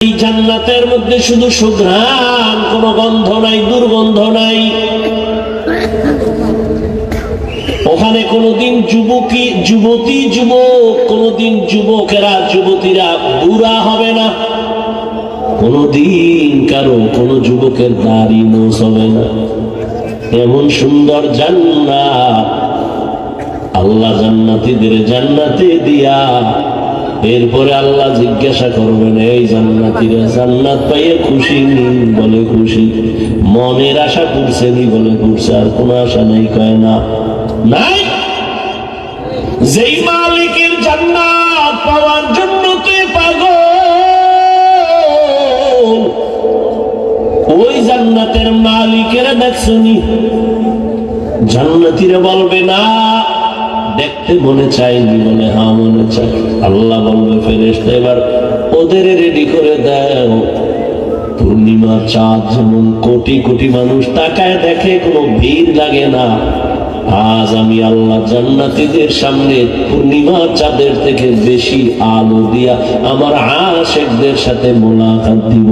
এই জান্নাতের মধ্যে শুধু সুঘ্রাণ, কোনো গন্ধ নাই, দুর্গন্ধ নাই। ওখানে কোনোদিন যুবক, কোনোদিন যুবকেরা যুবতীরা বুড়া হবে না, কোনোদিন কারো কোনো যুবকের দাড়ি মোছ হবে না। এমন সুন্দর জান্নাত আল্লাহ জান্নাতীদের জান্নাতে দিয়া এরপরে আল্লাহ জিজ্ঞাসা করবেন, এই জান্নাতীরা জান্নাত পাইয়ে খুশি? বলে খুশি। মনের আশা করছেনি? বলে করছে। আর কোন আশা নাই? কয় না, নাই। যেই মালিকের জান্নাত পাওয়ার জন্য তুই পাগল, ওই জান্নাতের মালিকেরা দেখছনি? জান্নাতীরা বলবে না, দেখতে মনে চাইনি। বলে হ্যাঁ মনে চাই। আল্লাহ বলবে, ফেরেশতা এবার ওদের রেডি করে দাও। পূর্ণিমা চাঁদ যেমন কোটি কোটি মানুষ তাকায় দেখে, কোনো ভিড় লাগে না, আজ আমি আল্লাহ জান্নাতীদের সামনে পূর্ণিমা চাঁদের থেকে বেশি আলো দিয়া আমার আশিকদের সাথে মোলাকাত দিব।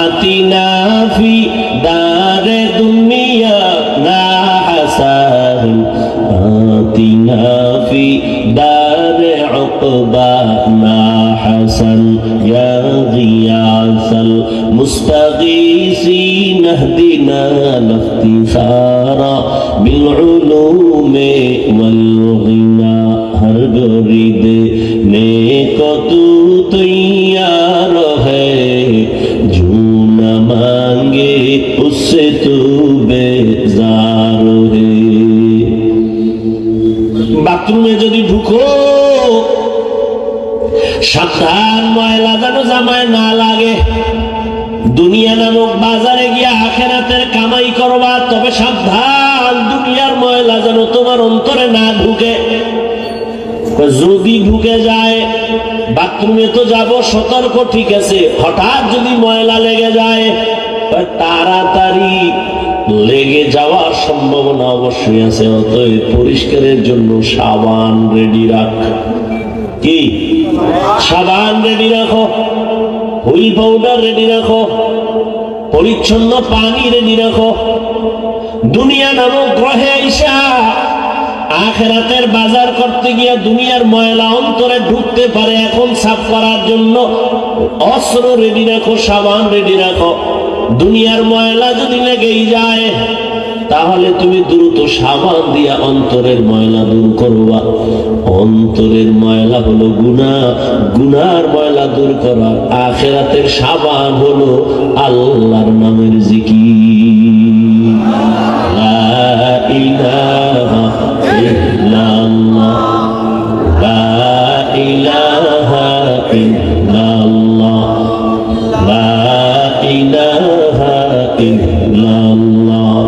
আতিনা ফি দারে দুনিয়া না হাসান, আতিনা ফি দারে উকবা না হাসান, ইয়া গিয়াসাল মুস্তাগীসিন ইহদিনা লিফতিসারা বিল উলুমি ওয়াল গিনা। হর গরিদে নেক তু তৈয়ার হ্যায়, जो न मांगे उससे तू बेजार है। বাথরুমে যদি ঢুকো, সাবধান, ময়লা যেন জামায় না লাগে। দুনিয়া নামক বাজারে গিয়ে আখিরাতের কামাই করবা, তবে সাবধান, দুনিয়ার ময়লা যেন তোমার অন্তরে না ঢুকে। যদি ঢুকে যায়, বাথরুমে তো যাব সতর্ক, ঠিক আছে, হঠাৎ যদি ময়লা লেগে যায়, তাড়াতাড়ি লেগে যাওয়ার সম্ভাবনা অবশ্যই আছে। অতএব পরিষ্কারের জন্য সাবান রেডি রাখ। কি? সাবান রেডি রাখো, হুইল পাউডার রেডি রাখো, পরিচ্ছন্ন পানি রেডি রাখো। দুনিয়া নামক গ্রহে আইসা আখিরাতের বাজার করতে গিয়ে দুনিয়ার ময়লা অন্তরে ঢুকতে পারে, এখন সাফ করার জন্য অস্ত্র রেডি রাখো, সাবান রেডি রাখো। দুনিয়ার ময়লা যদি লেগেই যায়, তাহলে তুমি দ্রুত সাবান দিয়া অন্তরের ময়লা দূর করবা। অন্তরের ময়লা হলো গুনাহ, গুনার ময়লা দূর করার আখিরাতের সাবান হলো আল্লাহর নামের জিকির। লা ইলাহা ইল্লাল্লাহ, লা ইলাহা ইল্লাল্লাহ, লা ইলাহা ইল্লাল্লাহ,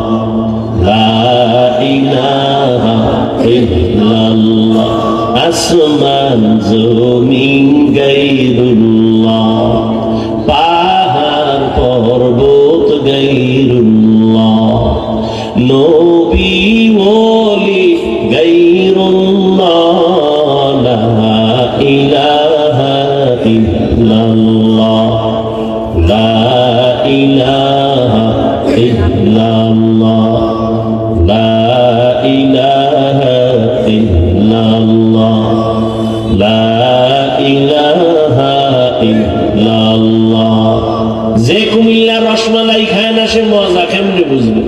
লা ইলাহা ইল্লাল্লাহ। আসমান জমিন গায়রুল্লাহ, পাহাড় পর্বত গায়রুল্লাহ, নবী ওলি গায়রুল্লাহ, লা ইলাহা ইল্লাল্লাহ, লা ইলাহা ইল্লাল্লাহ, লা ইলাহা ইল্লাল্লাহ, লা ইলাহা ইল্লাল্লাহ। যে কুমিল্লার রসমালাই খায় না, সে মজা কেমনে বুঝবে?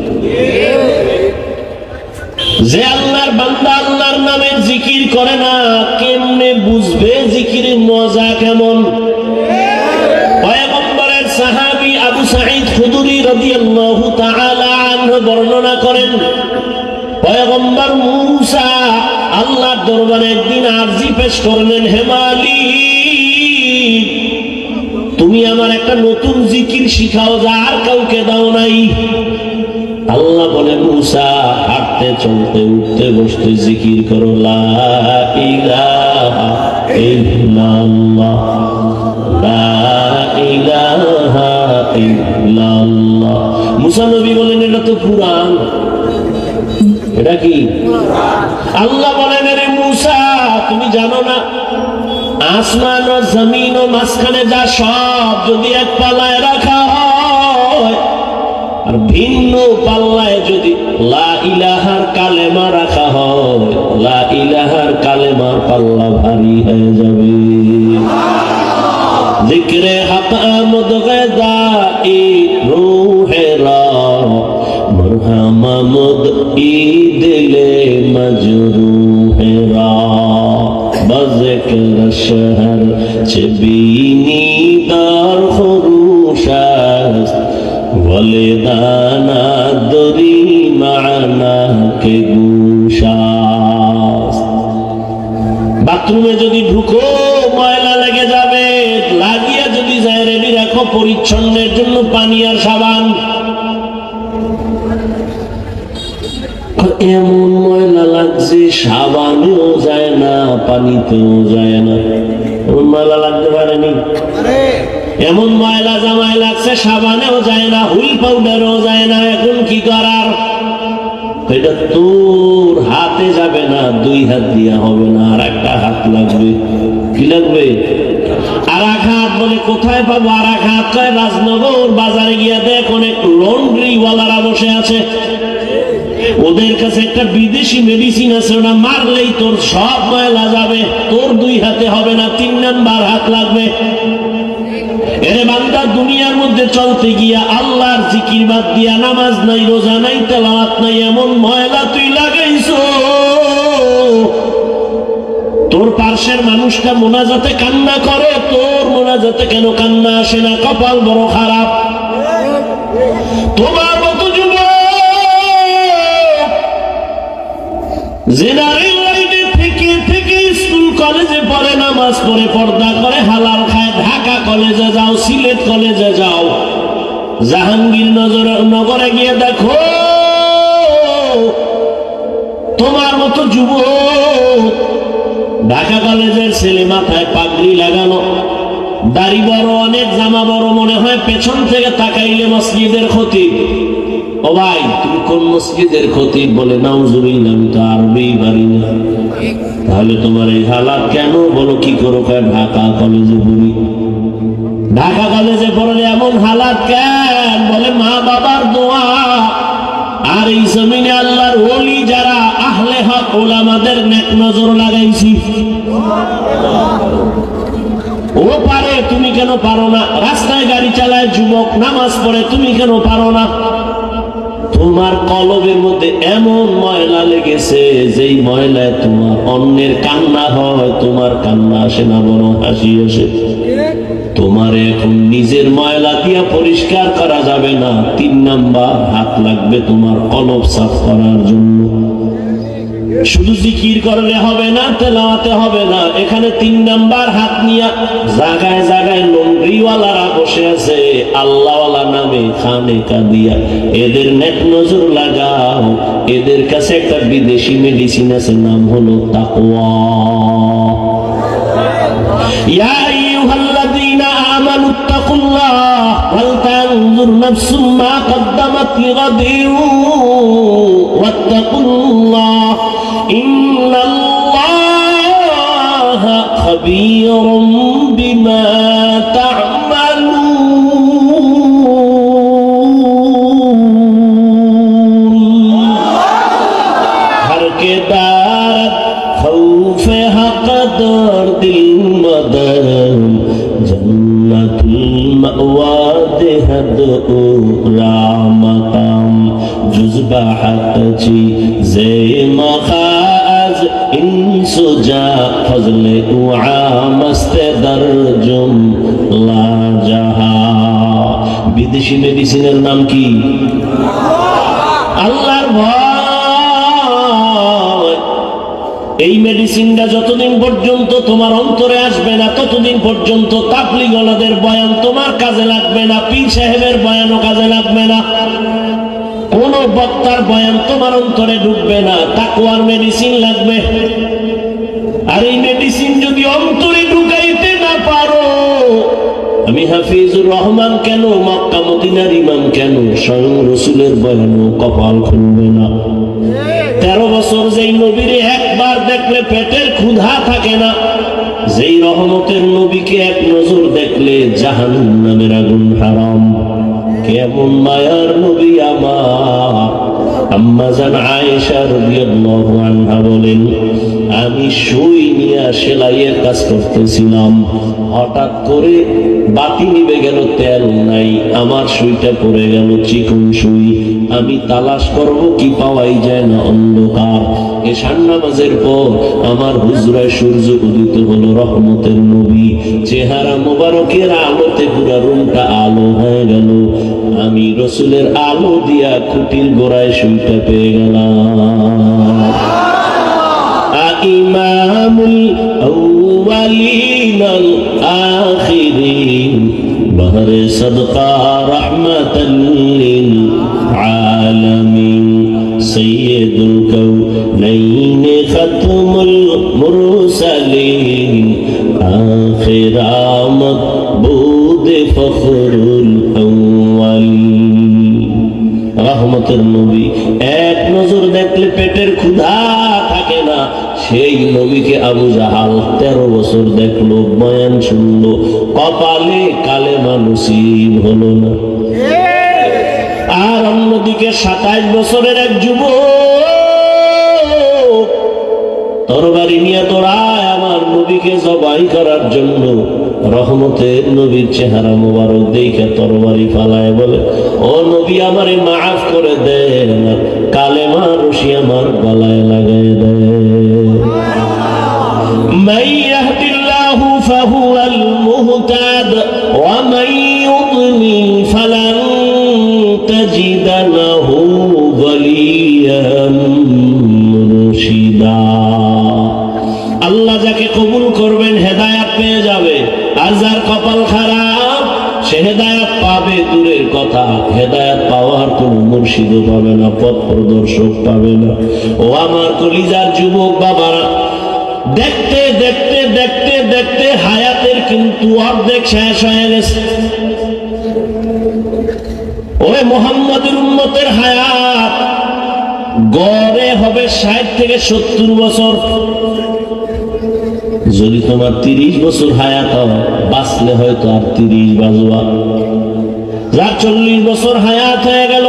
যে আল্লাহর বান্দা আল্লাহর নামের জিকির করে না, কেমনে বুঝবে জিকিরের মজা কেমন? পয়গম্বরের সাহাবী আবু সাঈদ খুদরি রাদিয়াল্লাহু তাআলা আনহু বর্ণনা করেন, পয়গম্বর মূসা আল্লাহর দরবারে একদিন আরজি পেশ করলেন, হে মালিক, তুমি আমার একটা নতুন জিকির শিখাও, যা আর কাউকে দাও নাই। আল্লাহ বলে, মূসা, হাঁটতে চলতে উঠতে বসতে জিকির করো, লা ইলাহা ইল্লাল্লাহ, লা ইলাহা ইল্লাল্লাহ। মূসা নবী বলেন, এটা তো কুরআন। এটা কি? আল্লাহ বলেন, রে মূসা, তুমি জানো না আসমান ও জমিন ও মাঝখানে যা সব যদি এক পাল্লায় রাখা হয় আর ভিন্ন পাল্লায় যদি লা ইলাহার কালেমা রাখা হয়, লা ইলাহার কালেমার পাল্লা ভারী হয়ে যাবে। জিক্রে হক আমদ গদাই রূহেরা মরহমামদ ই দিলে মজরূহেরা بذكر الشهر چبینی دار خروش است ولدانا دری معنا کے گوش است বাথরুমে যদি ঢুকো ময়লা লেগে যাবে, লাগিয়ে যদি যায় রেডি রাখো পরিচ্ছন্নের জন্য পানি আর সাবান। এমন ময়লা লাগছে সাবানেও যায় না পানিতেও যায় না, এমন ময়লা লাগতে পারেনি। এমন ময়লা জামায় লাগছে সাবানেও যায় না, হুইল পাউডারও যায় না। এখন কি করার? এটা তোর হাতে যাবে না, দুই হাত দিয়া হবে না, আর একটা হাত লাগবে। কি লাগবে? আর এক হাত। বলে কোথায় পাবো আর এক হাত? কয় রাজনগর বাজারে গিয়া দেখ, অনেক লন্ড্রিওয়ালারা বসে আছে, ওদের কাছে একটা বিদেশি মেডিসিন আছে, ওটা মারলেই তোর সব ময়লা যাবে। তোর দুই হাতে হবে না, 3 নাম্বার হাত লাগবে। এরে বান্দা, দুনিয়ার মধ্যে চলতে গিয়া আল্লাহর জিকির বাদ দিয়া নামাজ নাই, রোজা নাই, তেলাওয়াত নাই, এমন ময়লা তুই লাগাইছো তোর পার্শ্বের মানুষটা মোনাজাতে কান্না করে, তোর মোনাজাতে কেন কান্না আসে না? কপাল বড় খারাপ। তোমার মতো জেনারেল লাইনে থেকে থেকে স্কুল কলেজে পড়ে, নামাজ পড়ে, পর্দা করে, হালাল খায়, ঢাকা কলেজে যাও, সিলেট কলেজে যাও, জাহাঙ্গীরনগরে গিয়ে দেখো তোমার মতো যুবক। ঢাকা কলেজের ছেলে মাথায় পাগড়ি লাগানো, দাড়ি বড়, অনেক জামা বড়, মনে হয় পেছন থেকে তাকাইলে মসজিদের খতিব। ও ভাই, তুমি কোন মসজিদের খতিব? বলে নাউজুবিল্লাহ, আমি তো আরবি পারি না। তাহলে তোমার এই হালাত কেন? বলো কি করো? ঢাকা কলেজে পড়ি। ঢাকা কলেজে পড়লে এমন হালাত কেন? বলে মা বাবার দোয়া আর এই জমিনে আল্লাহর ওলি যারা আহলে হক ওলামাদের নেক নজর লাগাইছি। ও পারে, তুমি কেন পারো না? রাস্তায় গাড়ি চালায় যুবক, নামাজ পড়ে, তুমি কেন পারো না? তোমার কলবের মধ্যে এমন ময়লা লেগেছে, যেই ময়লায় তোমার অন্যের কান্না হয়, তোমার কান্না আসে না, বরং হাসি আসে। তোমার এখন নিজের ময়লা দিয়া পরিষ্কার করা যাবে না, 3 নাম্বার হাত লাগবে তোমার কলব সাফ করার জন্য। শুধু জিকির করলে হবে না, তেলাওয়াতে হবে না, এখানে 3 নাম্বার হাত নিয়া জায়গায় জায়গায় লন্ড্রিওয়ালারা বসে আছে, আল্লাহওয়ালা নামে খানে কাদিয়া, এদের নেক নজর লাগাও। এদের কাছে একটা বিদেশি মেডিসিন আছে, নাম হলো তাকওয়া। ইয়া আইয়ুহাল্লাযীনা আমানুত্তাকুল্লাহ ওয়াল তানজুর নাফসুম মা কদ্দামাত লিগাদিন ওয়াত্তাকুল্লাহ ইন্নাল্লাহা খাবীরুম বিমা তা'মালুন। হর কে দারদ খৌফে হক দিল মদর জন্নতুল মাওয়া দেহদ রামকাম জুজবা হক চি জে মখাজ ইনসুজা ফজলে উআমস্তে দরজুম লা জাহা। বিদেশি মেডিসিনের নাম কি? আল্লাহর ভয়। এই মেডিসিনটা যতদিন পর্যন্ত তোমার অন্তরে আসবে না, ততদিন পর্যন্ত তাবলীগওয়ালাদের বয়ান তোমার কাজে লাগবে না, পীর সাহেবের বয়ানও কাজে লাগবে না, কোন বক্তার বয়ান তোমার অন্তরে ঢুকবে না। তাকওয়ার মেডিসিন লাগবে। আর এই মেডিসিন যদি অন্তরে ঢুকাইতে না পারো, আমি হাফিজুর রহমান কেন, মক্কা মদিনার ইমাম কেন, স্বয়ং রাসূলের বয়ানও কপাল খুলবে না। 13 বছর যেই নবীরে একবার দেখলে পেটের ক্ষুধা থাকে না, যেই রহমতের নবীকে এক নজর দেখলে জাহান্নামের আগুন হারাম। কেমন মায়ার নবী আমার। আম্মা জান আয়েশা রাদিয়াল্লাহু আনহা বলেন, আমি সুই নিয়ে সেলাইয়ের কাজ করতেছিলাম, হঠাৎ করে বাতি নিভে গেল, তেল নাই, আমার সুইটা পড়ে গেল, চিকন সুই। আমি তালাশ করব কি পাওয়াই যায় না, অন্ধকার। এশার নামাজের পর আমার হুজরায় সূর্য উদিত হলো, রহমতের নবী চেহারা মোবারকের আলোতে পুরা রুমটা আলো হয়ে গেল। আমি রসুলের আলো দিয়া খুঁটির গোড়ায় সুইটা পেয়ে গেলাম। ইমামুল আউয়ালিন আল আখিরিন বহরে সদকা রাহমাতাল লিল আলামিন সাইয়্যিদুল কাউনাইন খাতমুল মুরসালিন আখিরা মাবুদ ফখরুল আউয়ালিন। রহমতের নবী এক নজর দেখলে পেটের ক্ষুধা থাকে না, সেই নবীকে আবু জাহাল 13 বছর দেখলো, বয়ান শুনলো, কপালে কালেমা নসিব হলো না। আর অন্যদিকে 27 বছরের এক যুবক তরবারি নিয়ে দৌড়ায় আমার নবীকে জবাই করার জন্য। রহমতের নবীর চেহারা মোবারক দেখে তরবারি ফালায় বলে, ও নবী আমারে মাফ করে দেন, কালেমা রশি আমার গলায় লাগায় দেন। মান ইয়াহদিল্লাহু ফাহুয়াল মুহতাদ ওয়া মান ইউদ্লিল ফালান তাজিদ লাহু ওয়ালিয়ান মুরশিদা। আল্লাহ যাকে কবুল করবেন হেদায়েত পেয়ে যাবে, আর যার কপাল খারাপ সে হেদায়েত পাবে দূরের কথা, হেদায়েত পাওয়ার কোন মুর্শিদও পাবে না, পথ প্রদর্শক পাবে না। ও আমার কলিজার যুবক বাবারা, দেখতে দেখতে দেখতে দেখতে হায়াতের কিন্তু অর্ধেক শেষ হয়ে গেছে। ওরে মুহাম্মদের উম্মতের হায়াত গড়ে হবে 60 থেকে 70 বছর। যদি তোমার 30 বছর হায়াত বাঁচলে হয়তো আর 30 বাজবা। যার 40 বছর হায়াত হয়ে গেল,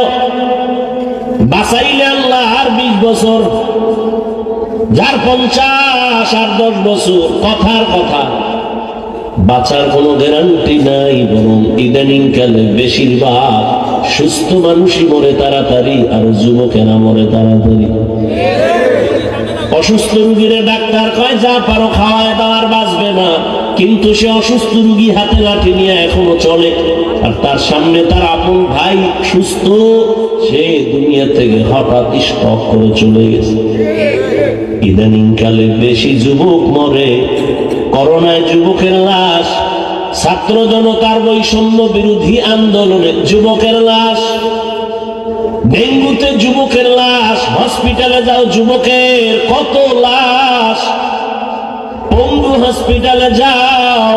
বাঁচাইলে আল্লাহ আর 20 বছর। যার 50 আর 10 বছর, কথার কথা, বাঁচার কোনো গ্যারান্টি নাই। বরং ইদানিং কালে বেশিরভাগ সুস্থ মানুষই মরে তাড়াতাড়ি, আর যুবকেরা মরে তাড়াতাড়ি। অসুস্থ রুগীরে ডাক্তার কয় যা পারো খাওয়ায় দাও, আর বাঁচবে না, কিন্তু সে অসুস্থ রুগী হাতে লাঠি নিয়ে এখনো চলে। আর তার সামনে তার আপন ভাই সুস্থ, সে দুনিয়া থেকে হঠাৎ স্টক করে চলে গেছে। ইদানিং কালে বেশি যুবক মরে। করোনায় যুবকের লাশ, ছাত্র জনতার বৈষম্য বিরোধী আন্দোলনে যুবকের লাশ, ডেঙ্গুতে যুবকের লাশ, হসপিটালে যাও যুবকের কত লাশ, পঙ্গু হসপিটালে যাও,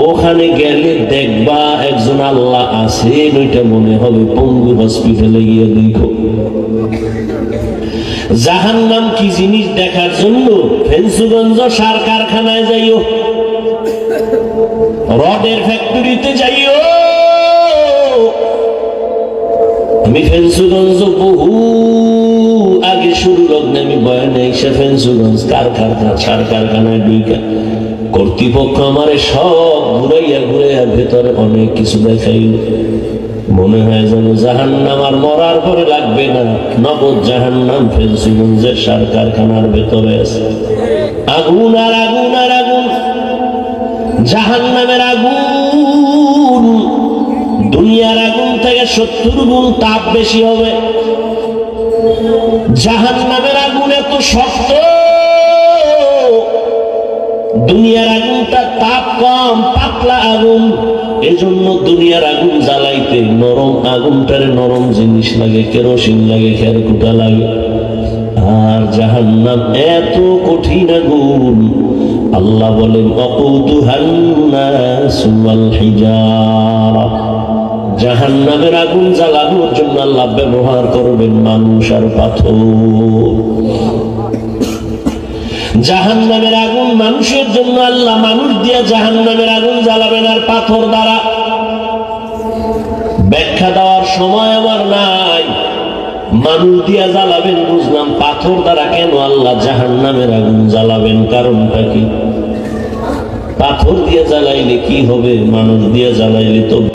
ওখানে গেলে দেখবা একজন আল্লাহ আছে, ওইটা মনে হবে পঙ্গু হসপিটালে গিয়ে দেখো। জাহান্নাম কি জিনিস দেখার জন্য ফেন্সুগঞ্জ সার কারখানায় যাইও, রডের ফ্যাক্টরিতে যাইও। আমি ফেন্সুগঞ্জ বহু আগে শুরু লগ্নে আমি বয়ানে এসে ফেন্সুগঞ্জ সার কারখানায় ঢুকা কর্তৃপক্ষ আমারে সব ঘুরাইয়া ঘুরাইয়া ভেতরে অনেক কিছু দেখাইল। মনে হয় যেন জাহান্নাম আর মরার পরে লাগবে না, নগদ জাহান্নাম ফেন্সুগঞ্জের সার কারখানার ভেতরে আছে। আগুন আর আগুন আর আগুন, জাহান্নামের আগুন দুনিয়ার আগুন থেকে 70 গুণ তাপ বেশি হবে। জাহান্নামের আগুন এত শক্ত, দুনিয়ার আগুনটা তাপ কম, পাতলা আগুন। এজন্য দুনিয়ার আগুন জ্বালাইতে নরম আগুনটারে নরম জিনিস লাগে, কেরোসিন লাগে, খেরকুটা লাগে। আর জাহান্নাম এত কঠিন আগুন, আল্লাহ বলেন ওয়াকুদুহান নাসু ওয়াল হিজারা। জাহান্নামের আগুন জ্বালানোর জন্য আল্লাহ ব্যবহার করবেন মানুষ আর পাথর। জাহান্নামের আগুন মানুষের জন্য আল্লাহ মানুষ দিয়া জাহান্নামের আগুন জ্বালাবেন আর পাথর দ্বারা। ব্যাখ্যা দেওয়ার সময় আমার নাই। মানুষ দিয়া জ্বালাবেন বুঝলাম, পাথর দ্বারা কেন আল্লাহ জাহান্নামের আগুন জ্বালাবেন? কারণটা কি? পাথর দিয়ে জ্বালাইলে কি হবে? মানুষ দিয়ে জ্বালাইলে তো